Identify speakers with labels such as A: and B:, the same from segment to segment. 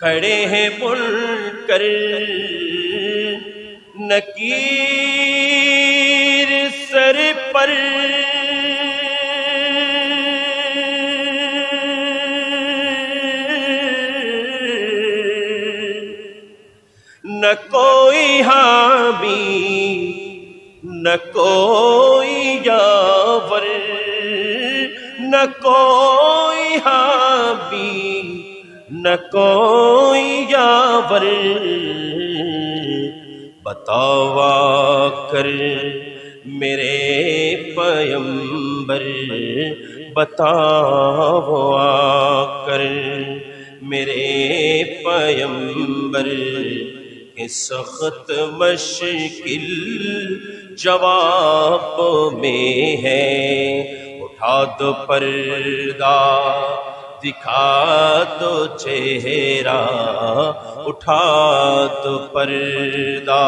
A: खड़े हैं मुनकर नकीर सर पर, न कोई हामी न कोई यावर, न कोई हामी न कोई यावर, बतावा कर मेरे पैगंबर, बताओ आकर मेरे पैगंबर के सख्त मुश्किल जवाब में है। उठा दो पर्दा दिखा दो चेहरा, उठा दो पर्दा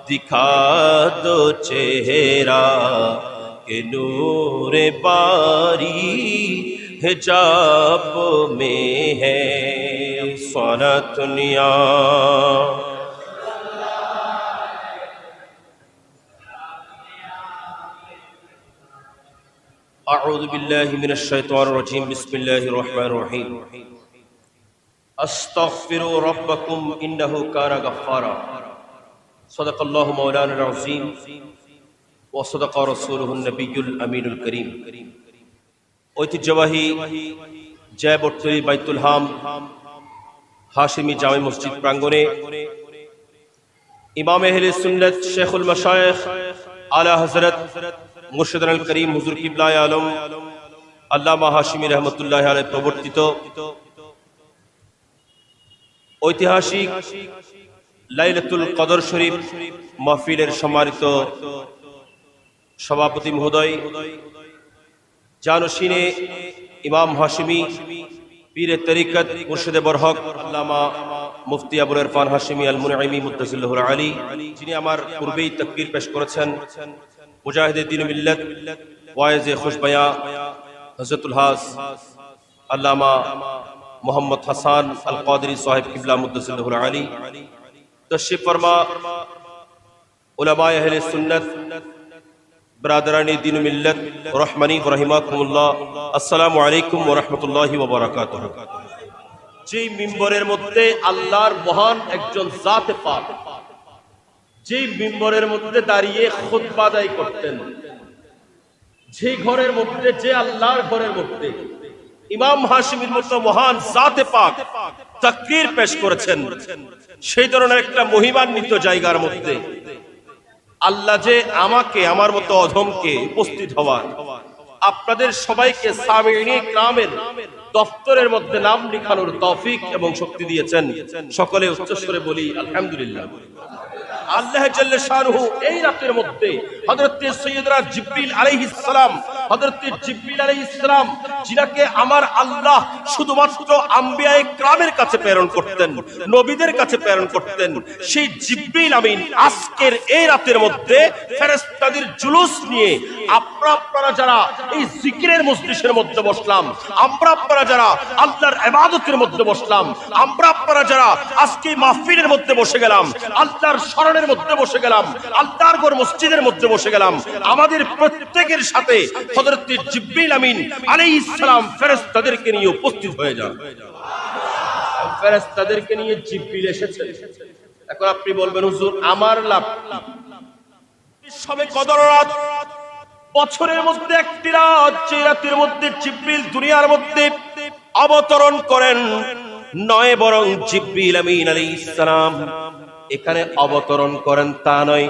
A: दिखा दो चेहरा के नूर बारी हिजाब में है। सोना दुनिया अऊज़ु बिल्लाहि मिनश शैतानिर रजीम, बिस्मिल्लाहिर रहमानिर रहीम। अस्तगफिरु रब्बकुम इन्नहु काना गफ्फारा। सदक़ल्लाहु मौलाना अज़ीम व सदक़ रसूलुहुन नबियुल अमीनुल करीम। ঐতিহ্যবাহী জয়বর্তলী বাইতুল হাম হাশিমি জামে মসজিদ প্রাঙ্গণে ইমাম আহলে সুন্নাত শেখুল মাশায়েখ আলা হযরত মুর্শিদুল করিম হুজুর কিবলায়ে আলম আল্লামা হাশিমি রহমতুল্লাহ আলাইহি প্রবর্তিত ঐতিহাসিক লাইলাতুল কদর শরীফ মাহফিলের সম্মানিত সভাপতি মহোদয়, জানশিনে ইমাম হাশিমি পীরে তরিকত মুর্শিদে বরহক আল্লামা মুফতি আবুল ইরফান হাশিমি আল মুনঈমি মুত্তাসিল্লাহুল আলী, যিনি আমার পূর্বেই তাকবীর পেশ করেছেন, মুজাহিদে দ্বীন মিল্লাত ওয়াইজে খুশবয়া হযরতুল হাস আল্লামা মোহাম্মদ হাসান আল কাদরি সাহেব কিবলা মুত্তাসিল্লাহুল আলী, তশরিফ ফরমা উলামায়ে আহলে সুন্নাত ব্রাদারানি দ্বীন মিল্লাত রহমানি রাহিমাকুমুল্লাহ, আসসালামু আলাইকুম ওয়া রাহমাতুল্লাহি ওয়া বারাকাতুহু। যেই মিম্বরের মধ্যে আল্লাহর মহান একজন জাতে পাক যেই মিম্বরের মধ্যে দাঁড়িয়ে খুতবা আদায় করতেন, যে ঘরের মধ্যে, যে আল্লাহর ঘরের মধ্যে ইমাম হাশিমির মতো মহান জাতে পাক তাকরীর পেশ করেছেন, সেই ধরনের একটা মহিমান্বিত জায়গার মধ্যে আল্লাহ যে আমাকে, আমার মতো অধমকে উপস্থিত হওয়ার, আপনাদের সবাইকে সামিঈনে কিরামের দফতরের মধ্যে নাম লিখানোর তৌফিক এবং শক্তি দিয়েছেন। সকলে উচ্চস্বরে বলি আলহামদুলিল্লাহ। আল্লাহ জাল্লা শানুহু এই রাতের মধ্যে হযরত সাইয়্যিদনা জিবরিল আলাইহিস সালাম, হযরত জিবরিল আলাইহিস সালাম যিনাকে আমার আল্লাহ শুধুমাত্র আম্বিয়ায়ে কিরামের কাছে প্রেরণ করতেন, নবীদের কাছে প্রেরণ করতেন, সেই জিবরিল আমিন আজকের এই রাতের মধ্যে ফেরেশতাদের জুলুস নিয়ে আপনারা যারা এই জিকিরের মজলিসের মধ্যে বসলাম, আপনারা যারা আল্লাহর ইবাদতের মধ্যে বসলাম, আপনারা যারা আজকে মাহফিলের মধ্যে বসে গেলাম, আল্লাহর শরণের মধ্যে বসে গেলাম, আল্লাহর ঘর মসজিদের মধ্যে বসে গেলাম, আমাদের প্রত্যেকের সাথে হযরত জিবরিল আমিন আলাইহিস সালাম ফেরেশতাদেরকে নিয়ে উপস্থিত হয়ে যান। ফেরেশতাদেরকে নিয়ে জিবরিল এসেছে। এখন আপনি বলবেন হুজুর আমার লাভ কি? সবে কদর রাত, বছরের মধ্যে একটি রাত, যে রাতের মধ্যে জিবরিল দুনিয়ার মধ্যে অবতরণ করেন, নয় বরং জিবরিল আমিন আলাইহিস সালাম এখানে অবতরণ করেন তা নয়,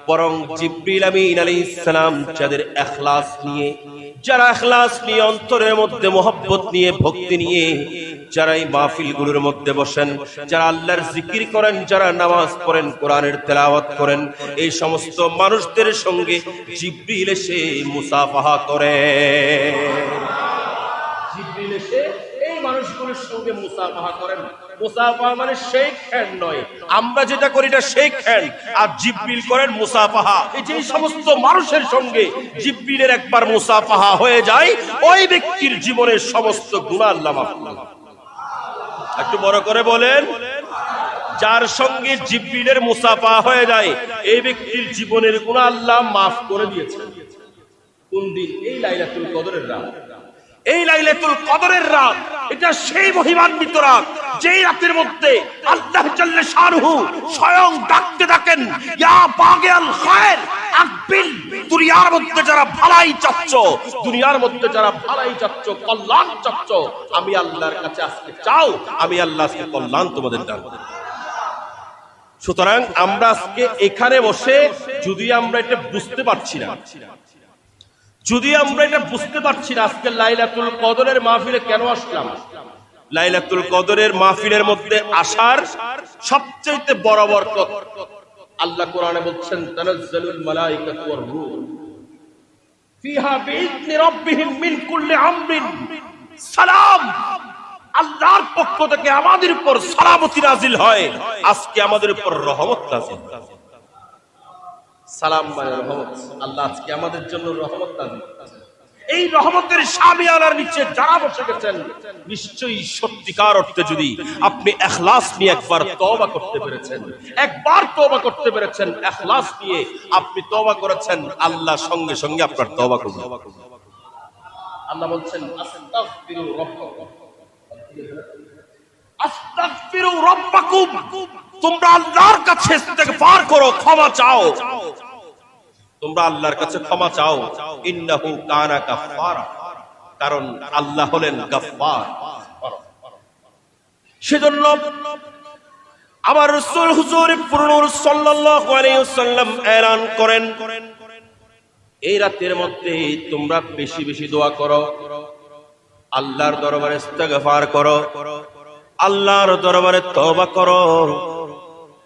A: বরং জিবরিল আমিন আলাইহিস সালাম যাদের ইখলাস নিয়ে, যারা ইখলাস নিয়ে অন্তরের মধ্যে মহব্বত নিয়ে, ভক্তি নিয়ে যারা এই মাহফিলগুলোর মধ্যে বসেন, যারা আল্লাহর জিকির করেন, যারা নামাজ পড়েন, কোরআনের তেলাওয়াত করেন, এই সমস্ত মানুষদের সঙ্গে জিবরিল এসে মুসাফাহা করে। জিবরিল এসে এই মানুষগুলোর সঙ্গে মুসাফাহা করেন। মুসাফাহা মানে শেক হ্যান্ড নয়, আমরা যেটা করি এটা শেক হ্যান্ড, আর জিবরিল করেন মুসাফাহা। এই যে সমস্ত মানুষের সঙ্গে জিবরিলের একবার মুসাফাহা হয়ে যায়, ওই ব্যক্তির জীবনের সমস্ত গুনাহ আল্লাহ মাফ করেন। একটু বড় করে বলেন। যার সঙ্গে জিবরিলের মুসাফা হয়ে যায় এই ব্যক্তির জীবনের গুনাহ আল্লাহ মাফ করে দিয়েছেন। কোন দিন? এই লাইলাতুল কদরের রাত। এই লাইলাতুল কদরের রাত এটা সেই মহিমান্বিত রাত যেই রাতের মধ্যে আল্লাহ জাল্লে শানহু স্বয়ং ডাকতে থাকেন, ইয়া বাগিয়াল খায়র আকবিল। দুনিয়ার মধ্যে যারা ভালাই চাচ্ছ, দুনিয়ার মধ্যে যারা ভালাই চাচ্ছ, কল্যাণ চাচ্ছ, আমি আল্লাহর কাছে আসতে চাও, আমি আল্লাহ আজকে কল্যাণ তোমাদের দান করব। সুতরাং আমরা আজকে এখানে বসে যদি আমরা এটা বুঝতে পারছি না, আজকে লাইলাতুল কদরের মাহফিলে কেন আসলাম, লাইলাতুল কদরের মাহফিলের মধ্যে আসার সবচেয়ে বড় বরকত আল্লাহ কোরআনে বলছেন, তানাজ্জালুল মালাইকাতু ওয়ার রূহ ফিহা বিইذনি রাব্বিহিম মিন কুল্লি আমরিন সালাম। আল্লাহর পক্ষ থেকে আমাদের উপর সালামতি নাজিল হয়, আজকে আমাদের উপর রহমত নাজিল। সালাম মানে রহমত। আল্লাহ আজকে আমাদের জন্য রহমত নাজিল। এই রহমতের শামিয়ানার নিচে যারা বসে গেছেন, নিশ্চয়ই সত্যিকার অর্থে যদি আপনি ইখলাস নিয়ে একবার তওবা করতে পেরেছেন, ইখলাস নিয়ে আপনি তওবা করেছেন, আল্লাহ সঙ্গে সঙ্গে আপনার তওবা কবুল। আল্লাহ বলছেন, আস্তাগফিরু রাব্বাকুম, তোমরা আল্লাহর কাছে ইস্তিগফার করো, ক্ষমা চাও, তোমরা আল্লাহর কাছে ক্ষমা চাও। ইন্নাহু কানা গাফফারা, কারণ আল্লাহ হলেন গাফফার। সেজন্য আমার রাসূল হুজুর পুরনুর সাল্লাল্লাহু আলাইহি ওয়াসাল্লাম এলান করেন, এই রাতের মধ্যে তোমরা বেশি বেশি দোয়া করো, আল্লাহর দরবারে ইস্তিগফার করো, আল্লাহর দরবারে তওবা করো।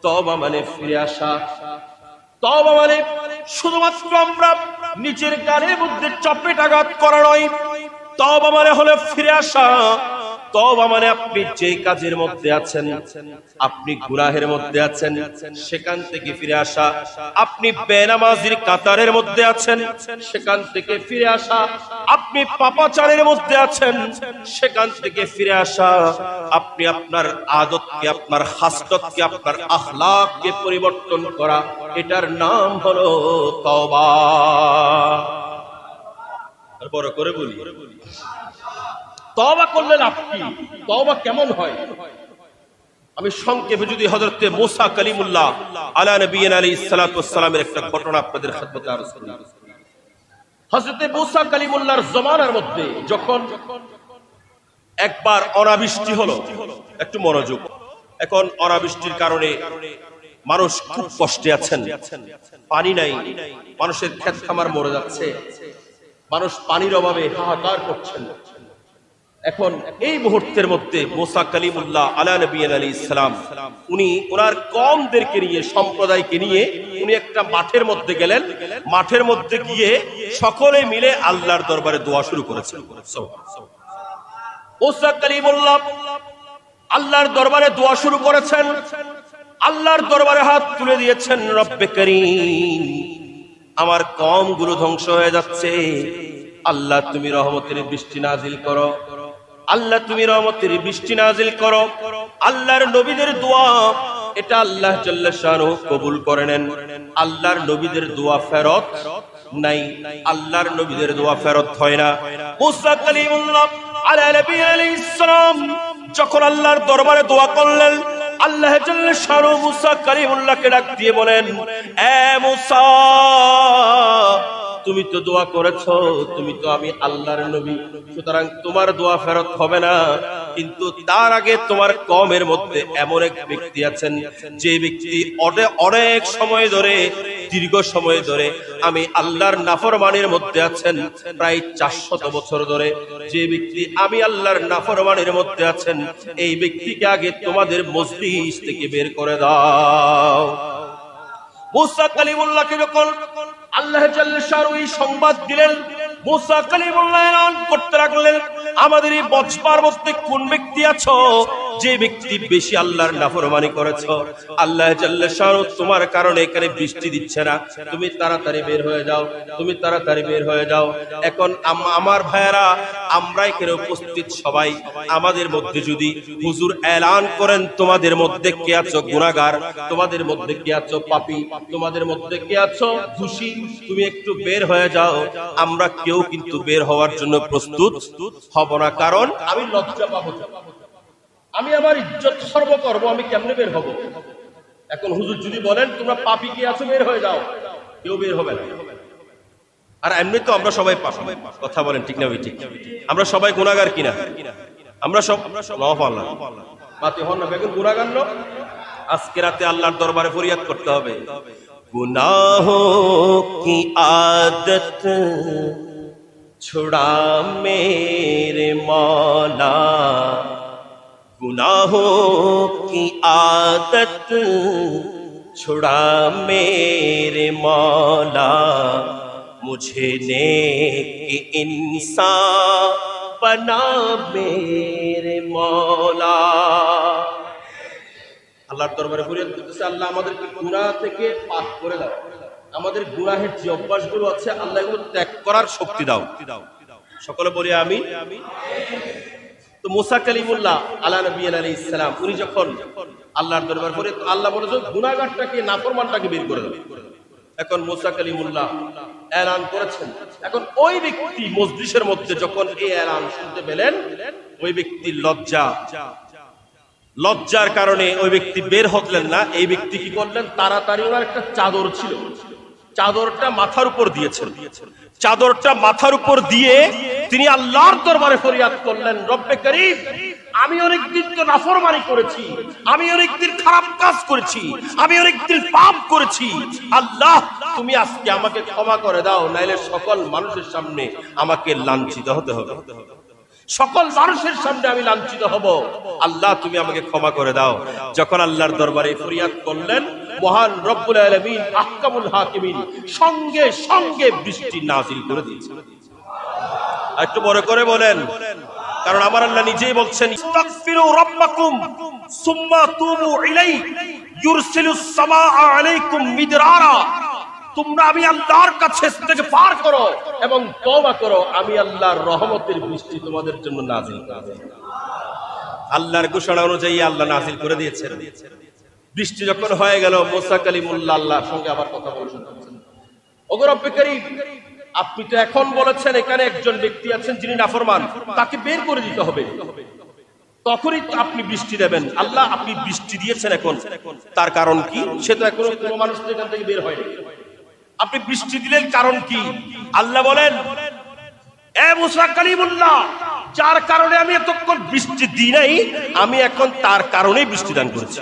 A: তওবা মানে ফিরে আসা, তওবা মানে শুধুমাত্র আমরা নিজের গানের মধ্যে চপেটাঘাত করা নয়, তওবা মানে হলো ফিরে আসা। তওবা মানে আপনি যে কাজের মধ্যে আছেন, আপনি গুনাহের মধ্যে আছেন, সেখান থেকে ফিরে আসা। আপনি বেনামাজির কাতারের মধ্যে আছেন, সেখান থেকে ফিরে আসা। আপনি পাপাচারের মধ্যে আছেন, সেখান থেকে ফিরে আসা। আপনি আপনার আদতকে, আপনার হাসলতকে, আপনার আখলাককে পরিবর্তন করা, এটার নাম হলো তওবা। আর বড় করে বলি, তওবা করলে লাভ কি? তওবা কেমন হয়? আমি সংক্ষেপে যদি হযরতে মুসা কালিমুল্লাহ আলা নবিয়িনা আলাইহিস সালাতু ওয়াস সালামের একটা ঘটনা আপনাদের খেদমতে আরজ করি। হযরতে মুসা কালিমুল্লাহর জমানার মধ্যে যখন একবার অনাবৃষ্টি হলো, একটু মনোযোগ, এখন অনাবৃষ্টির কারণে মানুষ খুব কষ্টে আছেন, পানি নাই, মানুষের ক্ষেত খামার মরে যাচ্ছে, মানুষ পানির অভাবে হাহাকার করছেন। এখন এই মুহূর্তের মধ্যে মুসা কালিমুল্লাহ আলা নবিয়িনা আলাইহিস সালাম উনি ওনার কওমদেরকে নিয়ে, সম্প্রদায়কে নিয়ে উনি একটা মাঠের মধ্যে গেলেন। মাঠের মধ্যে গিয়ে সকলে মিলে আল্লাহর দরবারে দোয়া শুরু করেছেন। মুসা কালিমুল্লাহ আল্লাহর দরবারে দোয়া শুরু করেছেন, আল্লাহর দরবারে হাত তুলে দিয়েছেন, রব্বে করিম, আমার কওমগুলো ধ্বংস হয়ে যাচ্ছে, আল্লাহ তুমি রহমতের বৃষ্টি নাজিল করো, আল্লাহ তুমি রহমতের বৃষ্টি নাজিল করো। আল্লাহর নবীদের দোয়া, এটা আল্লাহ জাল্লা শানহু কবুল করে নেন। আল্লাহর নবীদের দোয়া ফেরত নাই, আল্লাহর নবীদের দোয়া ফেরত হয় না। মুসা কালিমুল্লাহ আলাইহিস সালাম যখন আল্লাহর দরবারে দোয়া করলেন, আল্লাহ জাল্লা শানহু মুসা কালিমুল্লাহকে ডাক দিয়ে বলেন, এ মুসা, তুমি তো দোয়া করেছো, তুমি তো আমি আল্লাহর নবী, সুতরাং তোমার দোয়া ফেরত হবে না। কিন্তু তার আগে তোমার কওমের মধ্যে এমন এক ব্যক্তি আছেন, যে ব্যক্তি অনেক সময় ধরে, দীর্ঘ সময় ধরে আমি আল্লাহর নাফরমানির মধ্যে আছেন, প্রায় 400 বছর ধরে। যে ব্যক্তি আমি আল্লাহর নাফরমানির মধ্যে আছেন, এই ব্যক্তিকে আগে তোমাদের মজলিস থেকে বের করে দাও। মুসা কালিমুল্লাহকে যখন আল্লাহ জাল্লা শানহু এই সংবাদ দিলেন, মুসা কালিমুল্লাহ এলান করতে লাগলেন, আমাদের এই বজপার মধ্যে কোন ব্যক্তি আছো যে ব্যক্তি বেশি আল্লাহর নাফরমানি করেছো, আল্লাহ জাল্লা শানু তোমার কারণে এখানে বৃষ্টি দিচ্ছে না, তুমি তাড়াতাড়ি বের হয়ে যাও, তুমি তাড়াতাড়ি বের হয়ে যাও। এখন আমার ভাইয়েরা, আমরা এখানে উপস্থিত সবাই, আমাদের মধ্যে যদি হুজুর এলান করেন তোমাদের মধ্যে কে আছো গুনাহগার, তোমাদের মধ্যে কে আছো পাপী, তোমাদের মধ্যে কে আছো দোষী, তুমি একটু বের হয়ে যাও, আমরা কেউ কিন্তু বের হওয়ার জন্য প্রস্তুত হব না। কারণ আমি লজ্জা পাবো, আমি আমার ইজ্জত সর্ব করবো, আমি কেমনে বের হব? এখন হুজুর যদি বলেন তোমরা পাপী কে আছো বের হয়ে যাও, কেউ বের হবে না। আর এমনি তো আমরা সবাই পাপী, কথা বলেন ঠিক না ভাই? ঠিক, আমরা সবাই গুনাহগার কিনা? আমরা সব মাতি হন না বেগুন গুনাহগার না। আজকে রাতে আল্লাহর দরবারে ফরিয়াদ করতে হবে, গুনাহোं की आदत छुड़ा मेरे मौला, गुनाहों की आदत छुड़ा मेरे मौला, मुझे नेक इंसान बना मेरे मौला। আল্লাহর দরবারে ফরিয়াদ করতেছে, আল্লাহ আমাদেরকে গুনাহ থেকে পাক করে দাও, আমাদের গুনাহের যে অভ্যাসগুলো আছে আল্লাহ এগুলো ত্যাগ করার শক্তি দাও। সকলে বলি আমি। তো মুসা কালিমুল্লাহ আলা নবিয়্যিনা আলাইহিস সালাম উনি যখন আল্লাহর দরবারে ফরিয়াদ, আল্লাহ বলে যে গুনাহগারটাকে নাফরমানটাকে বের করে দাও। এখন মুসা কালিমুল্লাহ এলান করেছেন। এখন ওই ব্যক্তি মজলিসের মধ্যে যখন এই এলান শুনতে পেলেন, ওই ব্যক্তির লজ্জার কারণে ওই ব্যক্তি বের হলেন না। এই ব্যক্তি কি করলেন, তাড়াতাড়ি ওনার একটা চাদর ছিল, চাদরটা মাথার উপর দিয়েছেন, চাদরটা মাথার উপর দিয়ে তিনি আল্লাহর দরবারে ফরিয়াদ করলেন, রব্বে করিম, আমি অনেকদিন তো নাফরমানি করেছি, আমি অনেকদিন খারাপ কাজ করেছি, আমি অনেকদিন পাপ করেছি, আল্লাহ তুমি আজকে আমাকে ক্ষমা করে দাও, নাইলে সকল মানুষের সামনে আমাকে লাঞ্ছিত হতে হবে, সকল মানুষের সামনে আমি লাঞ্ছিত হব, আল্লাহ তুমি আমাকে ক্ষমা করে দাও। যখন আল্লাহর দরবারে ফরিয়াদ করলেন, মহান রব্বুল আলামিন আহকামুল হাকিমিন সঙ্গে সঙ্গে বৃষ্টি নাযিল করে দিয়েছেন। একটু বড় করে বলেন, কারণ আমার আল্লাহ নিজেই বলছেন, ইস্তাগফিরু রাব্বাকুম সুম্মা তুবু ইলাইহি ইউরসিলুস সামাআ আলাইকুম মিদরারা, তোমরা আমি আল্লাহর কাছে ইস্তিগফার করো এবং তওবা করো, আমি আল্লাহর রহমতের বৃষ্টি তোমাদের জন্য নাযিল করে দেব। আল্লাহর ঘোষণা অনুযায়ী আল্লাহ নাযিল করে দিয়েছেন। বৃষ্টি যখন হয়ে গেল, মুসা কালিমুল্লাহ আল্লাহর সঙ্গে আবার কথা বলছেন, ওগো রব্বে করিম, আপনি তো এখন বলেছেন এখানে একজন ব্যক্তি আছেন যিনি নাফরমান, তাকে বের করে দিতে হবে, তখনই আপনি বৃষ্টি দেবেন। আল্লাহ আপনি বৃষ্টি দিয়েছেন, এখন তার কারণ কি? সে তো এখনো কোনো মানুষ এখান থেকে বের হয়নি, আপনি বৃষ্টি দিলেন কারণ কি? আল্লাহ বলেন, এ মুসা কালিমুল্লাহ, যার কারণে আমি এতক্ষণ বৃষ্টি দিই নাই, আমি এখন তার কারণেই বৃষ্টি দান করেছি,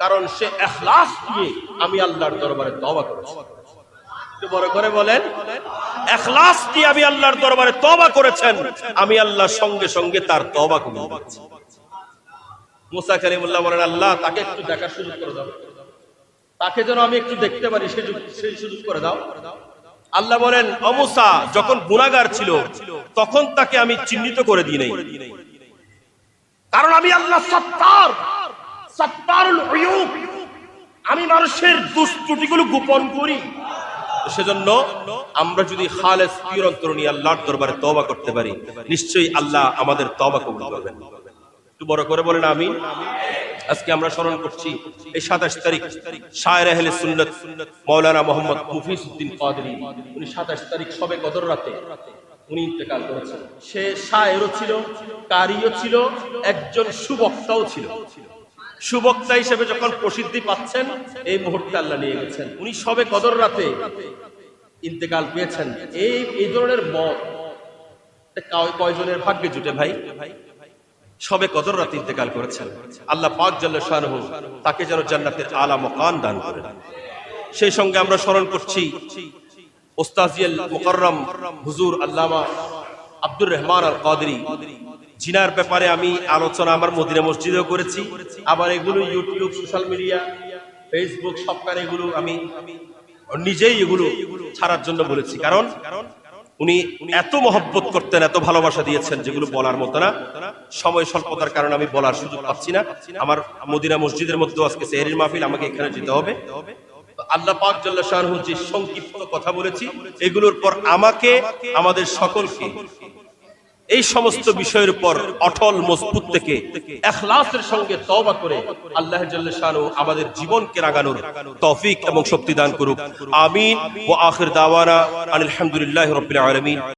A: কারণ সে ইখলাস দিয়ে আমি আল্লাহর দরবারে তওবা করেছি। বড় করে বলেন, ইখলাস দিয়ে আমি আল্লাহর দরবারে তওবা করেছেন, আমি আল্লাহ সঙ্গে সঙ্গে তার তওবা কবুল করেছি। মুসা কালিমুল্লাহ বলেন, আল্লাহ তাকে একটু দেখার সুযোগ করে দাও, তাকে যেন আমি একটু দেখতে পারি, সেই সুযোগ করে দাও। আল্লাহ বলেন, ও মুসা, যখন গুনাহগার ছিল তখন তাকে আমি চিহ্নিত করে দিই নাই, কারণ আমি আল্লাহ সত্তার, সত্তারুল উয়ুব, আমি মানুষের দুষ্ত্রুটিগুলো গোপন করি। সেজন্য আমরা যদি খালেস পিওর অন্তর নিয়ে আল্লাহর দরবারে তওবা করতে পারি, নিশ্চয়ই আল্লাহ আমাদের তওবা কবুল করবেন। একটু বড় করে বলেন আমিন। আজকে আমরা স্মরণ করছি এই 27 তারিখ শায়ের আহলে সুন্নাত মাওলানা মোহাম্মদ মুফিজউদ্দিন কাদরী। উনি 27 তারিখ শবে কদর রাতে উনি ইন্তেকাল করেছেন। সে শায়েরও ছিল, কারিও ছিল, একজন সুবক্তাও ছিল। সুবক্তা হিসেবে যখন প্রসিদ্ধি পাচ্ছেন, এই মুহূর্তে আল্লাহ নিয়ে গেছেন। উনি শবে কদর রাতে ইন্তেকাল পেয়েছেন। এই ধরনের মত কয়জনের ভাগ্যে জুটে ভাই? শবে কদর রাতে ইন্তেকাল করেছেন। আল্লাহ পাক জাল্লা শানুহু তাকে যেন জান্নাতের আলা মাকাম দান করেন। সেই সঙ্গে আমরা স্মরণ করছি ওস্তাজিয়াল মুকাররম হুজুর আল্লামা আব্দুর রহমান আল কাদরী, জিনার ব্যাপারে আমি আলোচনা আমার মদিনা মসজিদেও করেছি, আবার এগুলো ইউটিউব, সোশ্যাল মিডিয়া, ফেসবুক সবখানে এগুলো আমি নিজেই এগুলো ছাড়ার জন্য বলেছি। কারণ উনি এত মহব্বত করতেন, এত ভালোবাসা দিয়েছেন যেগুলো বলার মতো না। সময় স্বল্পতার কারণে আমি বলার সুযোগ পাচ্ছি না। আমার মদিনা মসজিদের মধ্যে আজকে সেহরির মাহফিল, আমাকে এখানে যেতে হবে। আল্লাহ পাক জাল্লা শাআনহু যে সংক্ষিপ্ত কথা বলেছি, এগুলোর পর আমাকে, আমাদের সকলকে এই সমস্ত বিষয়ের উপর অটল মজবুত থেকে ইখলাসের সঙ্গে তওবা করে আল্লাহ জাল্লা শাআনহু আমাদের জীবনকে রাঙানোর তৌফিক এবং শক্তি দান করুক। আমিন। ওয়া আখির দাওয়ানা আলহামদুলিল্লাহি রাব্বিল আলামিন।